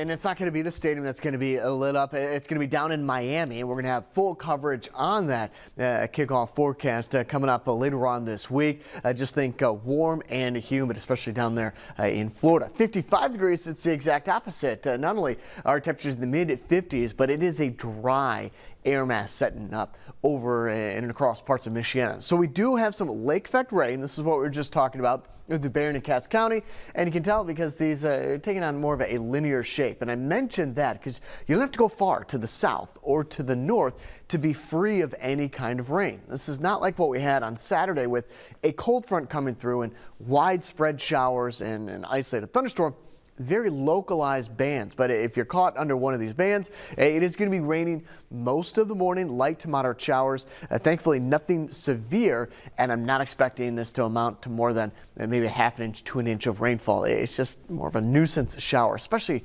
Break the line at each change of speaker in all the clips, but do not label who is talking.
And it's not going to be the stadium that's going to be lit up. It's going to be down in Miami. We're going to have full coverage on that kickoff forecast coming up later on this week. Just think warm and humid, especially down there in Florida. 55 degrees, it's the exact opposite. Not only are temperatures in the mid-50s, but it is a dry air mass setting up over and across parts of Michigan. So we do have some lake effect rain. This is what we were just talking about with the Barron and Cass County, and you can tell because these are taking on more of a linear shape. And I mentioned that because you don't have to go far to the south or to the north to be free of any kind of rain. This is not like what we had on Saturday with a cold front coming through and widespread showers and an isolated thunderstorm. Very localized bands, but if you're caught under one of these bands, it is going to be raining most of the morning, light to moderate showers. Thankfully, nothing severe, and I'm not expecting this to amount to more than maybe a half an inch to an inch of rainfall. It's just more of a nuisance shower, especially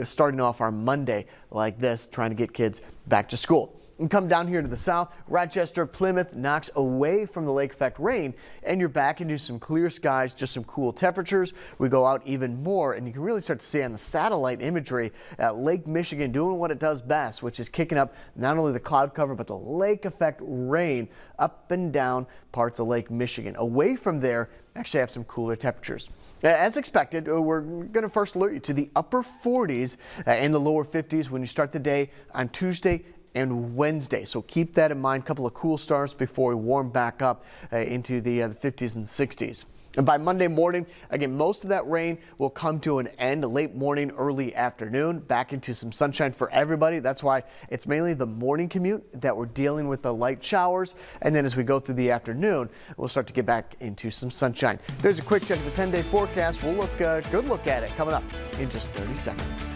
starting off our Monday like this, trying to get kids back to school. And come down here to the south, Rochester, Plymouth, Knox, away from the lake effect rain, and you're back into some clear skies, just some cool temperatures. We go out even more, and you can really start to see on the satellite imagery Lake Michigan doing what it does best, which is kicking up not only the cloud cover, but the lake effect rain up and down parts of Lake Michigan. Away from there, actually have some cooler temperatures. As expected, we're going to first alert you to the upper 40s and the lower 50s when you start the day on Tuesday and Wednesday. So keep that in mind. A couple of cool starts before we warm back up into the 50s and 60s. And by Monday morning, again, most of that rain will come to an end late morning, early afternoon, back into some sunshine for everybody. That's why it's mainly the morning commute that we're dealing with the light showers. And then as we go through the afternoon, we'll start to get back into some sunshine. There's a quick check of the 10-day forecast. We'll look good look at it coming up in just 30 seconds.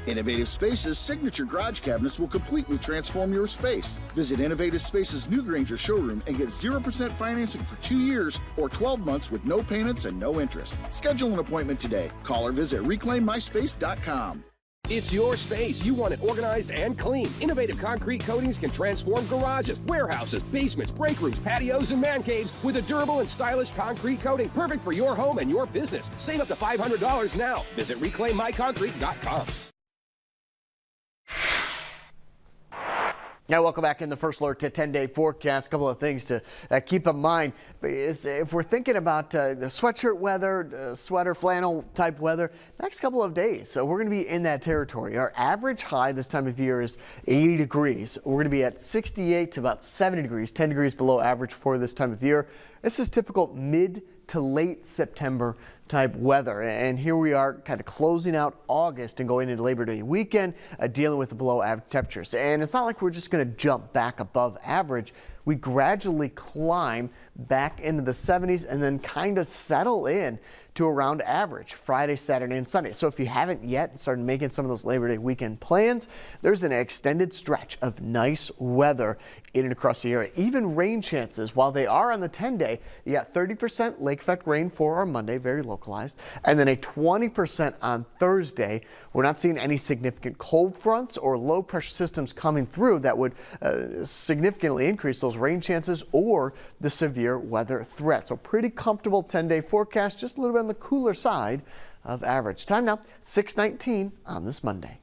Innovative Spaces signature garage cabinets will completely transform your space. Visit Innovative Spaces New Granger showroom and get 0% financing for 2 years or 12 months with no payments and no interest. Schedule an appointment today. Call or visit reclaimmyspace.com.
It's your space. You want it organized and clean. Innovative concrete coatings can transform garages, warehouses, basements, break rooms, patios, and man caves with a durable and stylish concrete coating. Perfect for your home and your business. Save up to $500 now. Visit reclaimmyconcrete.com.
Now, welcome back in the First Alert to 10-day forecast. A couple of things to keep in mind. If we're thinking about the sweatshirt weather, sweater, flannel type weather, next couple of days, so we're going to be in that territory. Our average high this time of year is 80 degrees. We're going to be at 68 to about 70 degrees, 10 degrees below average for this time of year. This is typical mid to late September type weather. And here we are kind of closing out August and going into Labor Day weekend, dealing with the below average temperatures. And it's not like we're just going to jump back above average. We gradually climb back into the 70s and then kind of settle in to around average Friday, Saturday, and Sunday. So if you haven't yet started making some of those Labor Day weekend plans, there's an extended stretch of nice weather in and across the area. Even rain chances, while they are on the 10-day, you got 30% lake effect rain for our Monday, very localized, and then a 20% on Thursday. We're not seeing any significant cold fronts or low pressure systems coming through that would significantly increase those rain chances or the severe weather threat. So pretty comfortable 10-day forecast, just a little bit on the cooler side of average. Time now, 6:19 on this Monday.